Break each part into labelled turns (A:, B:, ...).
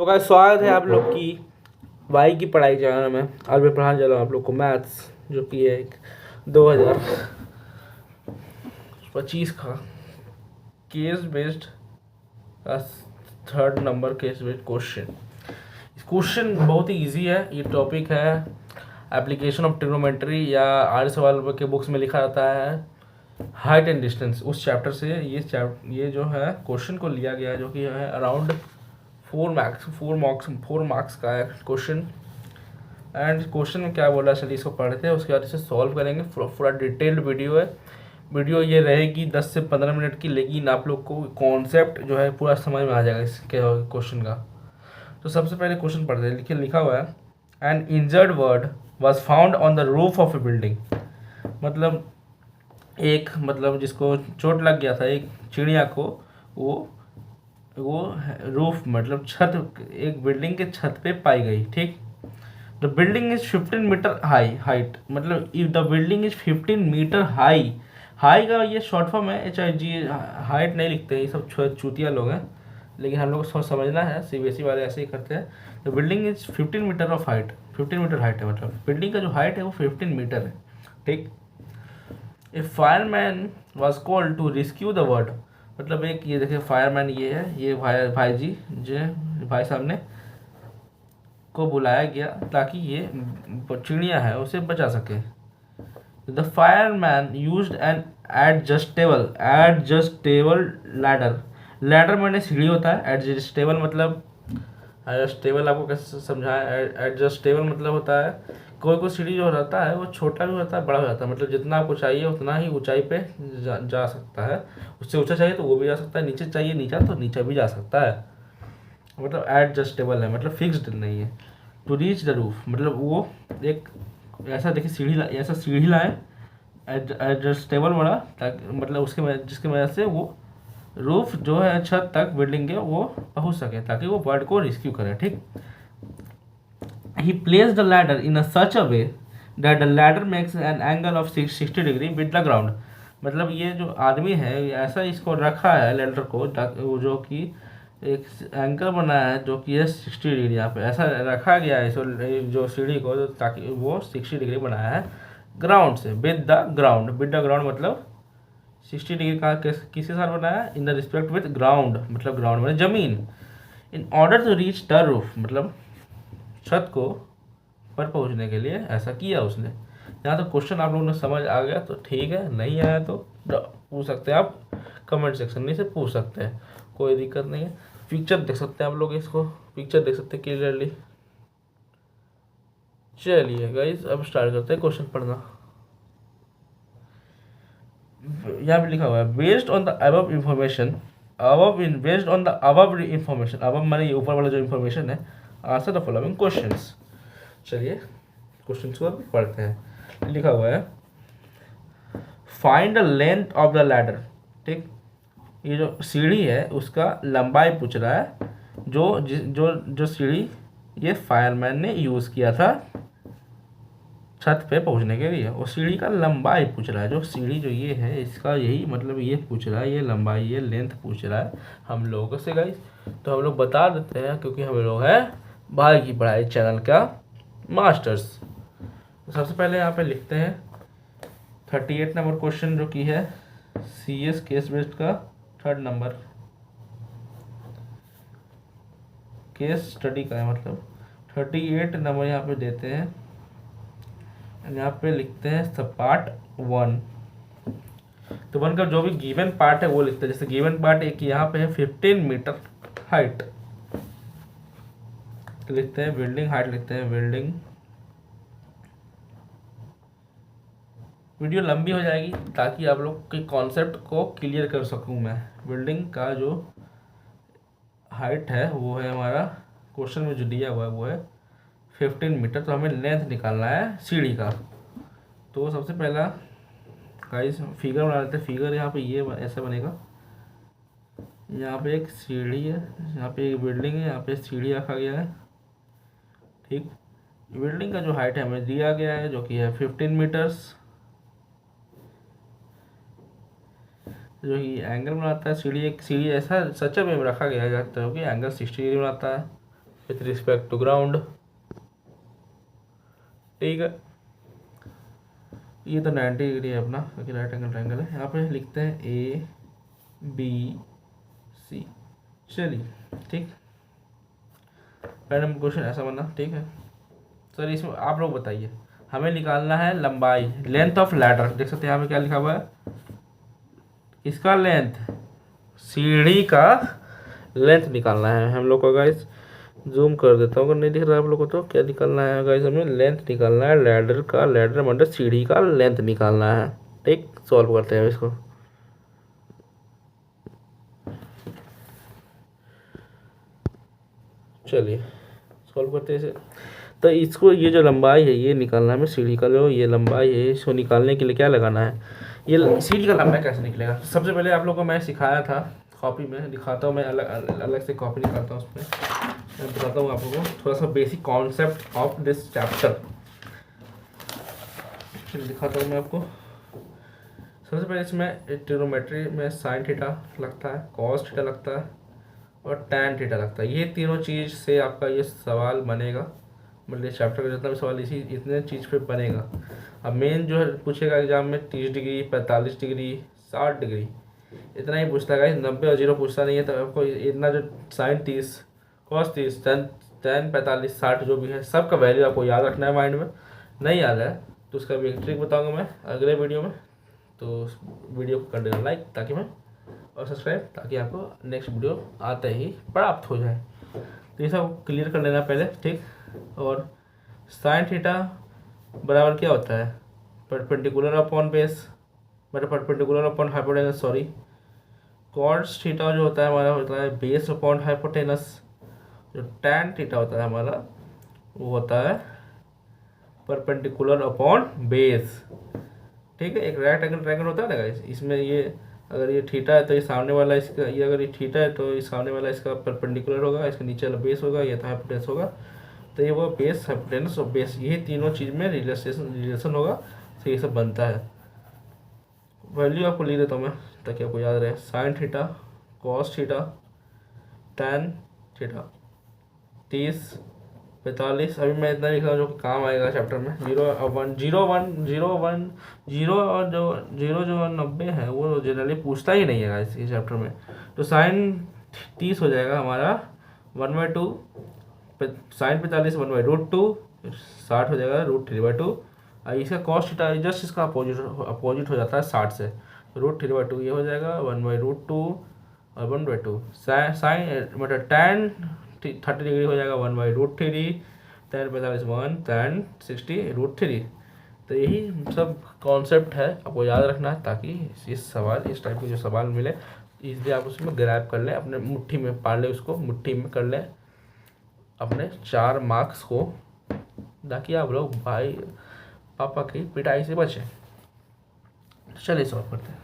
A: तो का स्वागत है आप लोग की भाई की पढ़ाई चैनल में। आज मैं पढ़ाने जा रहा हूँ आप लोग को मैथ्स, जो कि है एक 2025 का केस बेस्ड का third number case based question. Question बहुत ही इजी है। ये टॉपिक है एप्लीकेशन ऑफ ट्रिग्नोमेट्री, या आर्य सवाल के बुक्स में लिखा जाता है हाइट एंड डिस्टेंस। उस चैप्टर से ये जो है क्वेश्चन को लिया गया है, जो कि है अराउंड 4 मार्क्स का है क्वेश्चन। एंड क्वेश्चन में क्या बोला, चलिए इसको पढ़ते हैं, उसके बाद इसे सॉल्व करेंगे। पूरा डिटेल्ड वीडियो है। वीडियो ये रहेगी 10 से 15 मिनट की, लेकिन आप लोग को कॉन्सेप्ट जो है पूरा समझ में आ जाएगा इसके क्वेश्चन का। तो सबसे पहले क्वेश्चन पढ़ते हैं। लिखा हुआ है N injured bird was found on the roof of A building. मतलब जिसको चोट लग गया था, एक चिड़िया को, वो रूफ मतलब छत, एक बिल्डिंग के छत पे पाई गई। ठीक। The building is 15 metre height, मतलब if the building is 15 metre high का ये शॉर्ट फॉर्म है। HIG हाइट नहीं लिखते, ये सब चूतिया लोग हैं, लेकिन हम लोग को समझना है। CBSE वाले ऐसे ही करते हैं। The building is 15 meter of height, 15 metre height है, मतलब बिल्डिंग का जो हाइट है वो 15 मीटर है। ठीक। A fireman was called to rescue the bird, मतलब एक ये देखिए फायरमैन, ये है, ये भाई जी जो भाई साहब ने को बुलाया गया ताकि ये चिड़िया है उसे बचा सके। The fireman used N adjustable ladder मैंने सीढ़ी होता है। एडजस्टेबल मतलब, एडजस्टेबल आपको कैसे समझाएं। एडजस्टेबल मतलब होता है कोई सीढ़ी जो रहता है वो छोटा भी होता है, बड़ा हो जाता है, मतलब जितना आपको चाहिए उतना ही ऊंचाई पे जा सकता है। उससे ऊंचा चाहिए तो वो भी जा सकता है, नीचे चाहिए नीचा तो नीचा भी जा सकता है। मतलब एडजस्टेबल है, मतलब फिक्स्ड नहीं है। टू रीच द रूफ मतलब वो एक ऐसा देखिए ऐसा सीढ़ी लाए एडजस्टेबल बड़ा, ताकि मतलब जिसकी वजह से वो रूफ जो है छत तक बिल्डिंग के वो पहुंच सके, ताकि वो बर्ड को रेस्क्यू करे। ठीक। He place the ladder in such a way that the ladder makes an angle of 60 degree with the ground, मतलब ये जो आदमी है ऐसा इसको रखा है लैडर को, जो कि एक एंगल बनाया है जो कि है 60 डिग्री। यहाँ पे ऐसा रखा गया है जो सीढ़ी को, ताकि वो 60 डिग्री बनाया है ग्राउंड से, विद द ग्राउंड मतलब 60 डिग्री का किसके साथ बनाया है, in the respect with ground, मतलब ग्राउंड मतलब जमीन। In order to reach the roof मतलब छत को पर पहुंचने के लिए ऐसा किया उसने। यहाँ तो क्वेश्चन आप लोगों ने समझ आ गया तो ठीक है, नहीं आया तो पूछ सकते हैं आप कमेंट सेक्शन में, से पूछ सकते हैं, कोई दिक्कत नहीं है। पिक्चर देख सकते हैं आप लोग, इसको पिक्चर देख सकते हैं क्लियरली। चलिए गाइस अब स्टार्ट करते हैं क्वेश्चन पढ़ना। यहाँ पे लिखा हुआ है based on the above information, above माने ये ऊपर वाला जो इंफॉर्मेशन है, आंसर द फॉलोइंग क्वेश्चंस। चलिए क्वेश्चन को पढ़ते हैं। लिखा हुआ है find the length of the ladder. ठीक। ये जो सीढ़ी है उसका लंबाई पूछ रहा है, जो सीढ़ी ये फायरमैन ने यूज़ किया था छत पे पहुंचने के लिए, वो सीढ़ी का लंबाई पूछ रहा है। जो सीढ़ी जो ये है इसका यही मतलब ये पूछ रहा है, ये लंबाई ये लेंथ पूछ रहा है हम लोगों से गाइस। तो हम लोग बता देते हैं, क्योंकि हम लोग हैं भाई की पढ़ाई चैनल का मास्टर्स। सबसे पहले यहाँ पे लिखते हैं 38 नंबर क्वेश्चन, जो कि है CS केस बेस्ड का थर्ड नंबर केस स्टडी का है, मतलब 38 नंबर यहाँ पे देते हैं। यहाँ पे लिखते हैं पार्ट 1। तो 1 का जो भी गिवन पार्ट है वो लिखते हैं। जैसे गिवन पार्ट एक यहाँ पे है 15 मीटर हाइट, तो लिखते हैं बिल्डिंग हाइट, लिखते हैं बिल्डिंग। वीडियो लंबी हो जाएगी ताकि आप लोग के कॉन्सेप्ट को क्लियर कर सकूं मैं। बिल्डिंग का जो हाइट है वो है हमारा, क्वेश्चन में जो दिया हुआ है वो है 15 मीटर। तो हमें लेंथ निकालना है सीढ़ी का। तो सबसे पहला गाइस फिगर बना लेते हैं। फिगर यहाँ पे ये ऐसा बनेगा, यहाँ पे एक सीढ़ी है, यहाँ पे एक बिल्डिंग है, यहाँ पे सीढ़ी रखा गया है। ठीक। बिल्डिंग का जो हाइट है हमें दिया गया है, जो कि है 15 मीटर्स। जो कि एंगल बनाता है सीढ़ी, एक सीढ़ी ऐसा सच में रखा गया जाता है कि एंगल 60 डिग्री बनाता है। With respect to ground. ठीक है, ये तो 90 डिग्री है अपना, क्योंकि राइट एंगल ट्रायंगल है। यहाँ पे लिखते हैं ए बी सी। चलिए ठीक, पहले क्वेश्चन ऐसा बना। ठीक है सर, इसमें आप लोग बताइए, हमें निकालना है लंबाई, लेंथ ऑफ लैडर। देख सकते हैं यहाँ पे क्या लिखा हुआ है, इसका लेंथ, सीढ़ी का लेंथ निकालना है हम लोग को गाइस। जूम कर देता हूँ अगर नहीं दिख रहा है आप लोग को। तो क्या निकालना है गाइस, हमें लेंथ निकालना है लैडर का, लैडर मतलब सीढ़ी का लेंथ निकालना है। ठीक, सॉल्व करते हैं इसको। चलिए सॉल्व करते हैं इसे। तो इसको, ये जो लंबाई है ये निकालना है हमें, सीढ़ी का जो ये लंबाई है इसको निकालने के लिए क्या लगाना है, ये सीढ़ी का लंबाई कैसे निकलेगा। सबसे पहले आप लोगों को मैं सिखाया था, कॉपी में दिखाता हूँ मैं, अलग से कॉपी निकालता हूँ उसमें, मैं बताता हूँ आप लोगों को थोड़ा सा basic concept of this chapter. दिखाता हूँ मैं आपको। सबसे पहले इसमें ट्रिग्नोमेट्री में साइन थीटा लगता है, कॉस थीटा लगता है और टैन थीटा लगता है। ये तीनों चीज़ से आपका ये सवाल बनेगा, मतलब चैप्टर का जितना भी सवाल इसी इतने चीज़ पे बनेगा। अब मेन जो है पूछेगा एग्जाम में 30 डिग्री, 45 डिग्री, 60 डिग्री, इतना ही पूछता है। 90 और 0 पूछता नहीं है। तो आपको इतना जो साइन 30, कॉस 30, टैन 45, 60 जो भी है सबका वैल्यू आपको याद रखना है माइंड में। नहीं याद है तो उसका भी एक ट्रिक बताऊँगा मैं अगले वीडियो में। तो वीडियो को कर देना लाइक ताकि मैं, और सब्सक्राइब ताकि आपको नेक्स्ट वीडियो आते ही प्राप्त हो जाए। तो ये सब क्लियर कर लेना पहले। ठीक, और साइन थीटा बराबर क्या होता है, परपेंडिकुलर अपॉन बेस, मतलब perpendicular upon hypotenuse, sorry. Cos theta जो होता है हमारा होता है बेस अपॉन हाइपोटेनस। जो टैन थीटा होता है हमारा वो होता है परपेंडिकुलर अपॉन बेस। ठीक है, एक राइट एंगल ट्रायंगल होता है ना गाइस, इसमें ये अगर ये थीटा है तो ये सामने वाला इसका, ये अगर ये थीटा है तो ये सामने वाला इसका परपेंडिकुलर होगा, इसके नीचे वाला बेस होगा, ये तो हाइपोटेनस होगा। तो ये वो बेस, हाइपोटेनस और बेस, ये तीनों चीज़ में रिलेशन होगा, तो ये सब बनता है। वैल्यू आपको लिख देता हूँ मैं ताकि आपको याद रहे। Sine theta, cos theta, tan theta, 30, 45। अभी मैं इतना लिख रहा हूँ जो काम आएगा चैप्टर में। 0 और 1, 0 1 0 1 0 और जो 0 जो 90 है वो जनरली पूछता ही नहीं है इस चैप्टर में। तो साइन 30 हो जाएगा हमारा 1/2, साइन 45 1/√2, 60 हो जाएगा √3/2। और इसका कॉस्ट थीटा जस्ट इसका अपोजिट हो जाता है 60 से, √3/2 ये हो जाएगा 1/√2 और 1/2। साइन मतलब टैन 30 डिग्री हो जाएगा 1/√3, टैन 45 1, टैन 60 √3। तो यही सब कॉन्सेप्ट है, आपको याद रखना है ताकि इस टाइप के जो सवाल मिले इसलिए आप उसमें ग्रैब कर लें, अपने मुट्ठी में पाल लें, उसको मुट्ठी में कर लें अपने 4 मार्क्स को, ताकि आप लोग भाई पापा की पिटाई से बचें। चलिए सॉल्व करते हैं।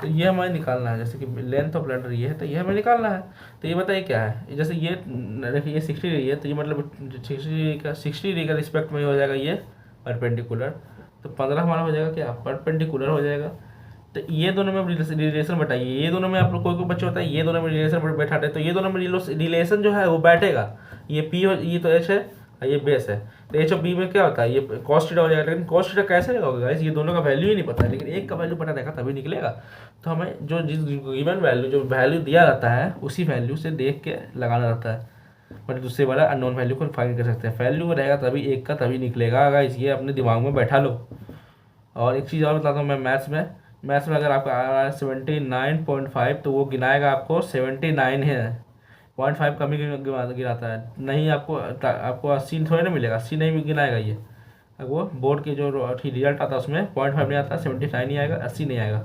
A: तो ये हमें निकालना है, जैसे कि लेंथ ऑफ लैडर ये है तो ये हमें निकालना है। तो ये बताइए क्या है, जैसे ये देखिए ये 60 डिग्री है तो ये मतलब 60 डिग्री का रिस्पेक्ट में हो जाएगा ये परपेंडिकुलर। तो 15 हमारा हो जाएगा क्या, परपेंडिकुलर हो जाएगा। तो ये दोनों में रिलेशन बैठाइए, ये दोनों में आप लोग कोई बच्चे होता है ये दोनों में रिलेशन बैठाते हैं, तो ये दोनों में रिलेशन जो है वो बैठेगा। ये पी हो, ये तो एच है और ये बेस है, तो एच और बी में क्या होता है, ये कॉस थीटा हो जाएगा। लेकिन कॉस थीटा कैसे होगा गाइस, ये दोनों का वैल्यू ही नहीं पता है, लेकिन एक का वैल्यू पता रहेगा तभी निकलेगा। तो हमें जो जिस गिवन वैल्यू जो वैल्यू दिया रहता है उसी वैल्यू से देख के लगाना रहता है, मतलब दूसरे वाला अननोन वैल्यू को फाइंड कर सकते हैं। वैल्यू रहेगा तभी एक का तभी निकलेगा गाइस, ये अपने दिमाग में बैठा लो। और एक चीज़ और बताता हूँ मैं, मैथ्स में अगर आपका आ रहा है 79.5 तो वो गिनाएगा आपको 79 है, 0.5 कमी गिराता है। नहीं आपको 80 थोड़ी ना मिलेगा, 80 नहीं गिनाएगा ये। अब वो बोर्ड के जो रिजल्ट आता है उसमें 0.5 नहीं आता, 79 ही आएगा, 80 नहीं आएगा।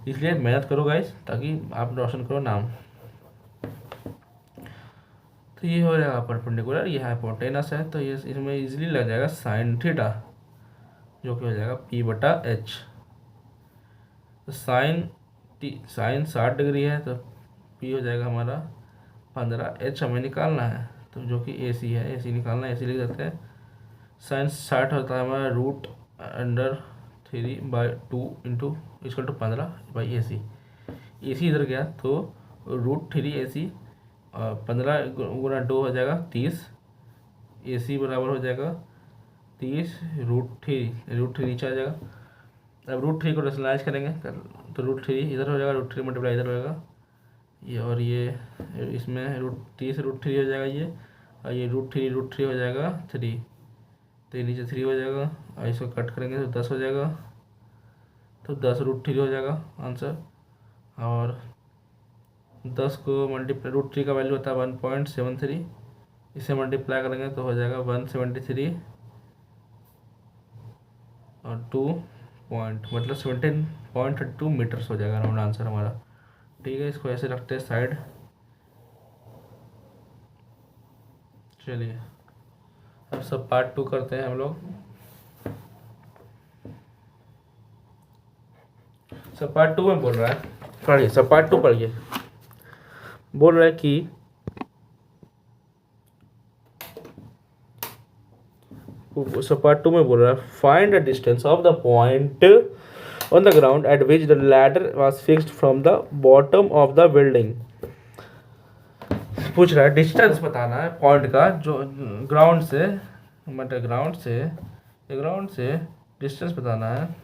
A: इसलिए मेहनत करो गाइस ताकि आप रोशन करो नाम। तो ये हो जाएगा परपेंडिकुलर, ये हाइपोटेनस है, तो ये इसमें इजीली लग जाएगा साइन थीटा, जो कि हो जाएगा P/H। तो साइन 60 डिग्री है तो P हो जाएगा हमारा 15, H हमें निकालना है तो जो कि AC है, AC निकालना है, AC लिख देते हैं। साइन 60 होता है हमारा √3/2 into equal to 15/AC। AC इधर गया तो √3AC 15 गुना 2 हो जाएगा 30। AC बराबर हो जाएगा 30 रूट थ्री नीचे आ जाएगा। अब रूट 3 को रेशनलाइज करेंगे तो रूट 3 इधर हो जाएगा, रूट 3 मल्टीप्लाई इधर होगा ये, और ये इसमें रूट 3 हो जाएगा ये, और ये रूट थ्री हो जाएगा 3, तो ये नीचे 3 हो जाएगा, और इसको कट करेंगे तो 10 हो जाएगा, तो 10 रूट 3 हो जाएगा आंसर। और 10 को मल्टीप्लाई, रूट 3 का वैल्यू होता है 1.73, इसे मल्टीप्लाई करेंगे तो हो जाएगा 173 और 2 पॉइंट मतलब 17.2 मीटर्स हो जाएगा राउंड आंसर हमारा। ठीक है, इसको ऐसे रखते हैं साइड। चलिए अब सब पार्ट 2 करते हैं हम लोग। सब पार्ट 2 में बोल रहा है, पढ़िए सब पार्ट 2 पढ़िए। बोल रहा है कि सब पार्ट 2 में बोल रहा है find the distance of the point on the ground eight which the ladder was fixed from the bottom of the building. पूछ रहा है डिस्टेंस बताना है पॉइंट का, जो ग्राउंड से मतलब ग्राउंड से डिस्टेंस बताना है।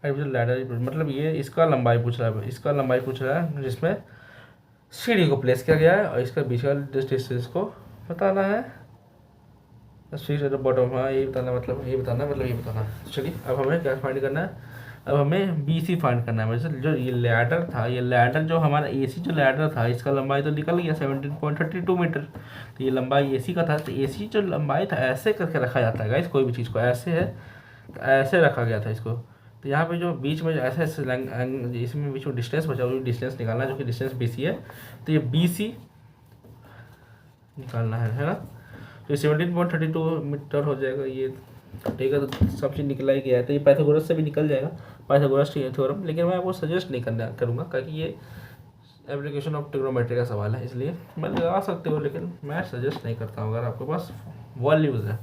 A: लैडर मतलब ये इसका लंबाई पूछ रहा है, इसका लंबाई पूछ रहा है जिसमें सीढ़ी को प्लेस किया गया है, और इसका बीच का डिस्टेंस को बताना है। बॉटम, हाँ ये बताना मतलब ये बताना। चलिए अब हमें क्या फाइंड करना है, अब हमें BC फाइंड करना है। मतलब जो ये लैडर था, ये लैडर जो हमारा AC जो लैडर था, इसका लंबाई तो निकल गया 17.32 मीटर, तो ये लंबाई AC का था। तो AC जो लंबाई था ऐसे करके रखा जाता है गाइस, कोई भी चीज़ को ऐसे है तो ऐसे रखा गया था इसको। तो यहाँ पे जो बीच में ऐसे इसमें बीच में डिस्टेंस बचा, वो डिस्टेंस निकालना है, जो कि डिस्टेंस BC है। तो ये BC निकालना है ना, तो 17.32 मीटर हो जाएगा ये। ठीक है, तो सब चीज़ निकला ही गया है, तो ये पाइथागोरस से भी निकल जाएगा, पाइथागोरस थ्योरम। लेकिन मैं वो सजेस्ट नहीं करूँगा, क्योंकि ये एप्लीकेशन ऑफ ट्रिग्नोमेट्री का सवाल है, इसलिए मैं लगा सकते हो, लेकिन मैं सजेस्ट नहीं करता हूँ। अगर आपके पास वॉल्यूज़ है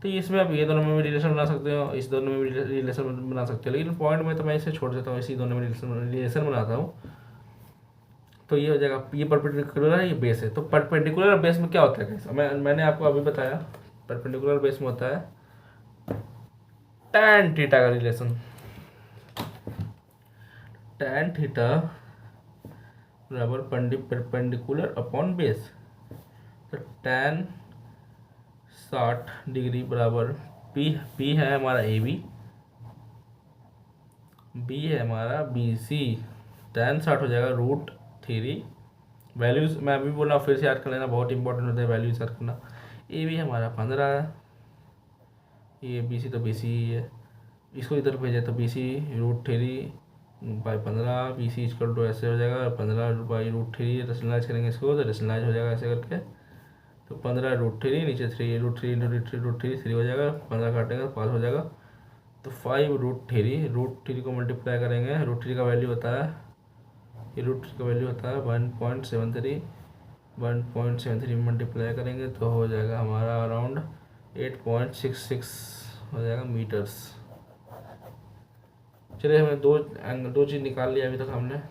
A: तो इसमें आप ये दोनों में भी रिलेशन बना सकते हो, इस दोनों में भी रिलेशन बना सकते हो, लेकिन पॉइंट में तो मैं इसे छोड़ देता हूँ, इसी दोनों में रिलेशन बनाता हूँ। तो ये हो जाएगा, ये परपेंडिकुलर है, ये बेस है। तो परपेंडिकुलर बेस में क्या होता है, मैंने आपको अभी बताया, परपेंडिकुलर बेस में होता है tan थीटा का रिलेशन। tan थीटा बराबर परपेंडिकुलर अपॉन बेस, तो tan 60 डिग्री बराबर P है हमारा AB, B है हमारा BC, tan 60 हो जाएगा √3। वैल्यूज मैं अभी बोल रहा हूँ, फिर से याद कर लेना, बहुत इंपॉर्टेंट होता है वैल्यूज याद करना। AB हमारा 15 है, ये BC तो BC ही है, इसको इधर भेजा तो BC √3/15, BC इक्वल टू ऐसे हो जाएगा 15/√3। रेशनलाइज करेंगे इसको तो रेशनलाइज हो जाएगा ऐसे करके, तो 15√3 नीचे 3, √3 हो जाएगा, 15 काटेंगे तो 5 हो जाएगा, तो 5√3 को मल्टीप्लाई करेंगे, √3 का वैल्यू होता है, ये √3 का वैल्यू होता है 1.73 में मल्टीप्लाई करेंगे तो हो जाएगा हमारा अराउंड 8.66 हो जाएगा मीटर्स। चलिए हमें दो चीज़ निकाल लिया अभी तक हमने।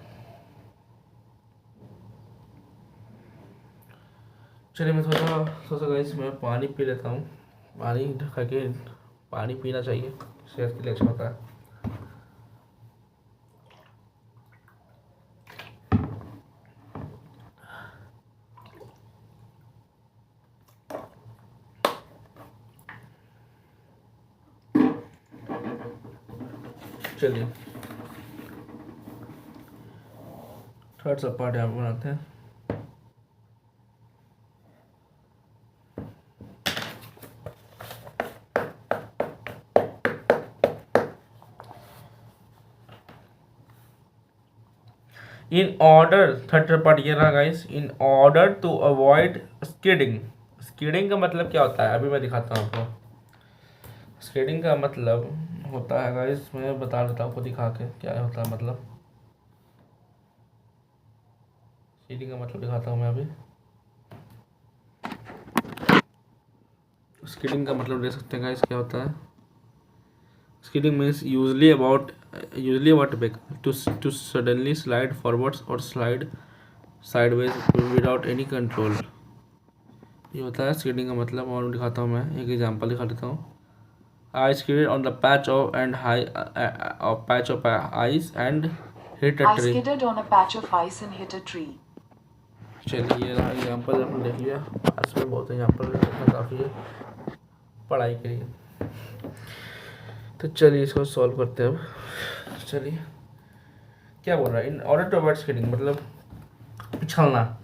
A: चलिए मैं सोचा गाइस मैं पानी पी लेता हूँ, पानी ढका के पानी पीना चाहिए, सेहत के लिए अच्छा होता है। चलिए थर्ड सब पार्ट यहाँ बनाते हैं। इन ऑर्डर, थर्ड पार्ट ये रहा guys, in order to avoid skidding का मतलब क्या होता है अभी मैं दिखाता हूँ आपको। स्किडिंग का मतलब होता है गाइस, मैं बता देता हूँ आपको दिखा के क्या होता है मतलब। स्किडिंग का मतलब दिखाता हूँ मैं अभी। स्किडिंग का मतलब देख सकते हैं गाइस क्या होता है। Skidding means usually about back to suddenly slide forwards or slide sideways without any control. ये होता है स्किडिंग का मतलब। और दिखाता हूँ मैं एक एग्जांपल दिखा देता हूँ। I skidded on the patch of ice and hit a
B: I
A: tree.
B: skidded on a patch of ice and hit a tree.
A: चलिए ये रहा एग्जाम्पल, अपन देख लिया। पास में बहुत एग्जाम्पल देखना काफ़ी है पढ़ाई के लिए। तो चलिए इसको सॉल्व करते हैं अब। चलिए क्या बोल रहा है, in order to avoid skidding मतलब पिछलना,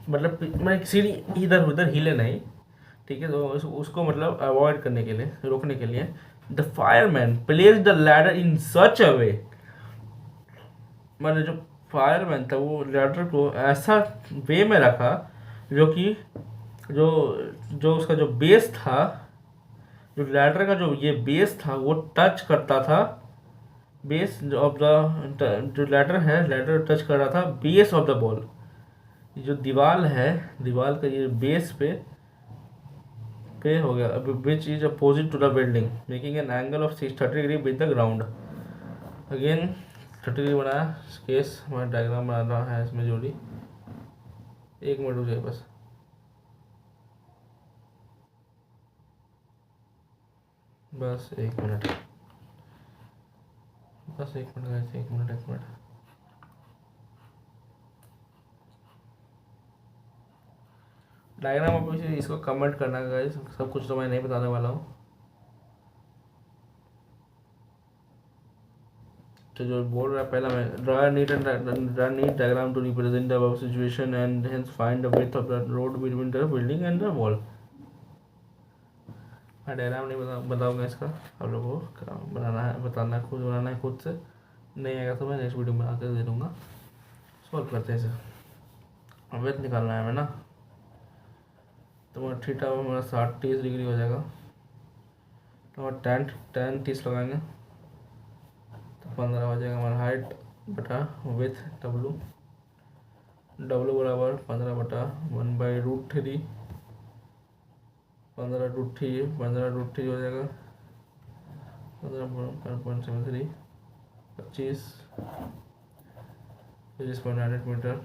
A: मतलब मैं सीढ़ी इधर उधर हिले नहीं, ठीक है। तो उसको मतलब अवॉइड करने के लिए, रोकने के लिए the fireman place the ladder in such a way, मैंने जो फायरमैन था वो लैडर को ऐसा वे में रखा जो कि जो जो उसका जो बेस था, जो लैडर का जो ये बेस था वो टच करता था बेस ऑफ द, जो लैडर है लैडर टच कर रहा था बेस ऑफ द बॉल। जो दीवार है, दीवार का ये बेस पे हो गया, which is opposite to the building making an angle of 30 degree with the ground. Again 30 degree बनाया केस, हमारा डायग्राम बना रहा है इसमें जोड़ी। एक मिनट रुकिए बस, बस एक मिनट, बस एक मिनट, एक मिनट, एक मिनट। डायग्राम आप इसको कमेंट करना गाइस, सब कुछ तो मैं नहीं बताने वाला हूँ। तो जो बोल रहा है पहला मैं, draw neat diagram to represent the above situation and hence find the width of the road between the building and the wall. मैं डायग्राम नहीं बताऊंगा इसका, आप लोगों को बनाना है, बताना है, खुद बनाना है खुद से। नहीं आएगा तो मैं नेक्स्ट वीडियो में आकर दे दूँगा। सॉल्व करते हैं इसे। विड्थ निकालना है हमें ना, तो थीटा हमारा 60 डिग्री हो जाएगा। तो tan 30 लगाएंगे तो 15 हो जाएगा हमारा हाइट बटा विथ W बराबर 15/1/√3, 15√3 हो जाएगा 15.73, 25.98 मीटर।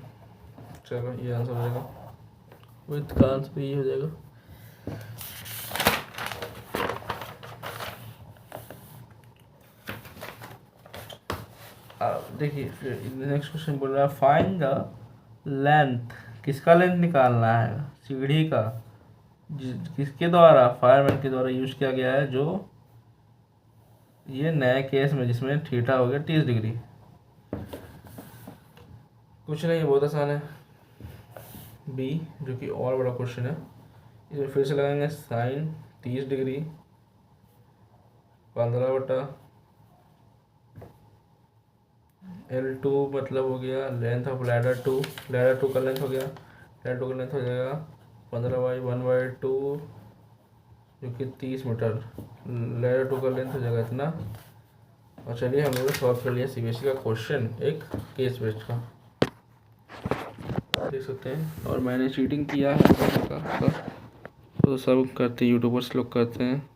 A: चलो ये आंसर हो जाएगा, विथ का आंसर भी ये हो जाएगा। देखिए नेक्स्ट क्वेश्चन बोल रहा है फाइंड द लेंथ, किसका लेंथ निकालना है, सीढ़ी का, किसके द्वारा, फायरमैन के द्वारा यूज किया गया है, जो ये नए केस में जिसमें थीटा हो गया 30 डिग्री। कुछ नहीं, बहुत आसान है। बी जो कि और बड़ा क्वेश्चन है, इसमें फिर से लगाएंगे साइन 30 डिग्री 15 L2 मतलब हो गया लेंथ ऑफ लैडर 2, लैडर 2 का लेंथ हो गया, लैडर 2 का लेंथ हो जाएगा 15/1/2 जो कि 30 मीटर। लैडर 2 का लेंथ हो जाएगा इतना। और चलिए हम लोग सॉल्व कर लिया CBSE का क्वेश्चन, एक केस बेस्ड का, देख सकते हैं। और मैंने चीटिंग किया है तो सब करते हैं, यूट्यूबर्स लोग करते हैं।